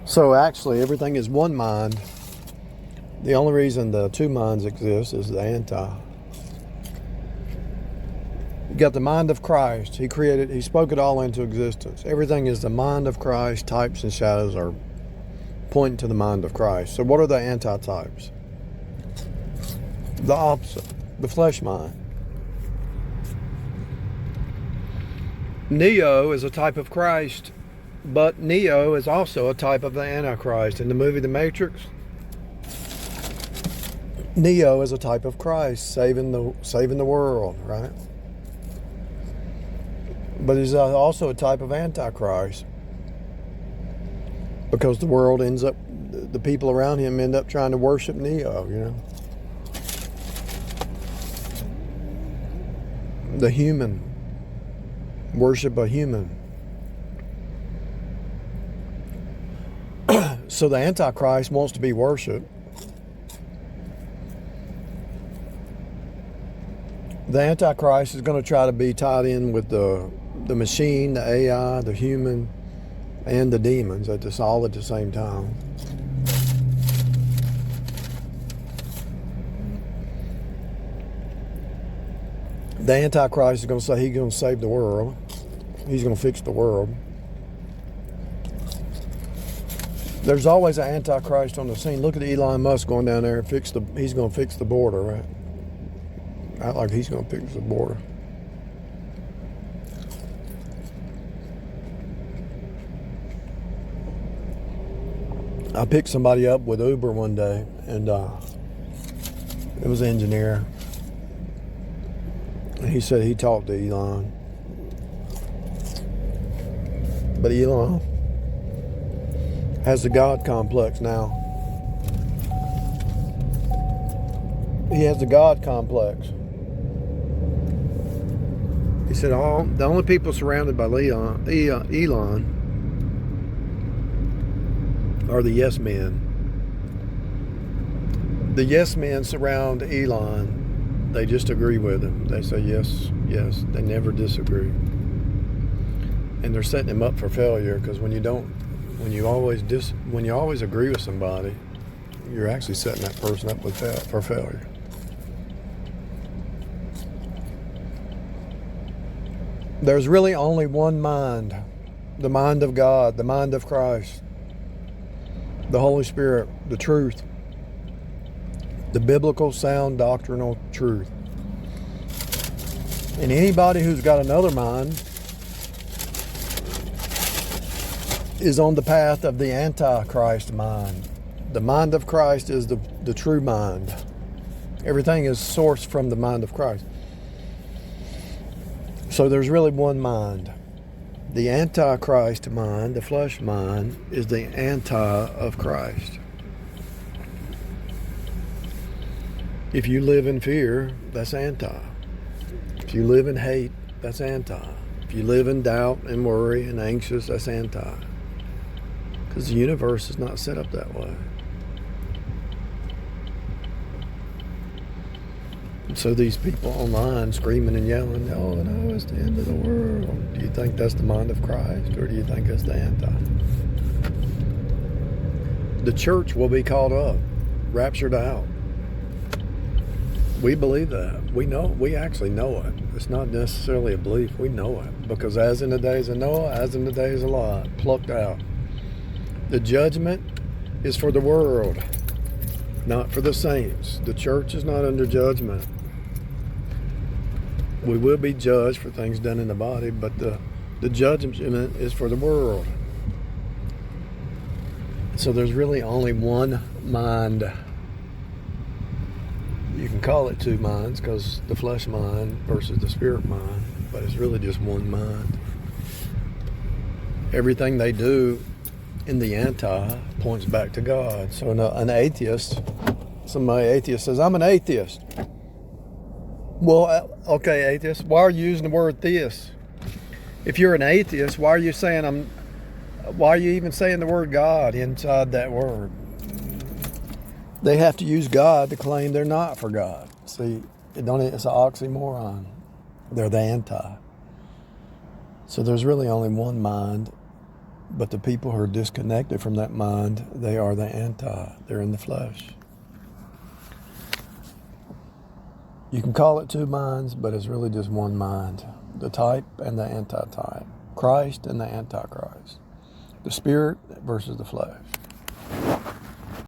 So actually, everything is one mind. The only reason the two minds exist is the anti. You got the mind of Christ. He spoke it all into existence. Everything is the mind of Christ. Types and shadows are pointing to the mind of Christ. So what are the anti-types? The opposite, the flesh mind. Neo is a type of Christ, but Neo is also a type of the Antichrist. In the movie The Matrix, Neo is a type of Christ, saving the world, right? But he's also a type of Antichrist, because the people around him end up trying to worship Neo, The human. Worship a human. So the Antichrist wants to be worshipped. The Antichrist is going to try to be tied in with the machine, the AI, the human, and the demons all at the same time. The Antichrist is going to say he's going to save the world. He's going to fix the world. There's always an Antichrist on the scene. Look at Elon Musk going down there and he's going to fix the border, right? Act like he's going to fix the border. I picked somebody up with Uber one day, and it was an engineer. And he said he talked to Elon. But Elon has the God complex now. He has the God complex. He said the only people surrounded by Elon are the yes men. The yes men surround Elon. They just agree with him. They say yes, yes. They never disagree. And they're setting him up for failure, because when you always agree with somebody, you're actually setting that person up for failure. There's really only one mind, the mind of God, the mind of Christ, the Holy Spirit, the truth, the biblical sound doctrinal truth. And anybody who's got another mind is on the path of the Antichrist mind. The mind of Christ is the true mind. Everything is sourced from the mind of Christ. So there's really one mind. The Antichrist mind, the flesh mind, is the anti of Christ. If you live in fear, that's anti. If you live in hate, that's anti. If you live in doubt and worry and anxious, that's anti. Because the universe is not set up that way. And so these people online screaming and yelling, oh no, it's the end of the world. Do you think that's the mind of Christ, or do you think it's the anti? The church will be caught up, raptured out. We believe that. We actually know it. It's not necessarily a belief. We know it. Because as in the days of Noah, as in the days of Lot, plucked out. The judgment is for the world, not for the saints. The church is not under judgment. We will be judged for things done in the body, but the judgment is for the world. So there's really only one mind. You can call it two minds, because the flesh mind versus the spirit mind, but it's really just one mind. Everything they do in the anti points back to God. So an atheist, somebody atheist says, I'm an atheist. Well, okay, atheist, why are you using the word theist? If you're an atheist, why are you even saying the word God inside that word? They have to use God to claim they're not for God. See, it's an oxymoron. They're the anti. So there's really only one mind, But the people who are disconnected from that mind, they are the anti. They're in the flesh. You can call it two minds, but it's really just one mind. The type and the anti-type. Christ and the antichrist. The spirit versus the flesh.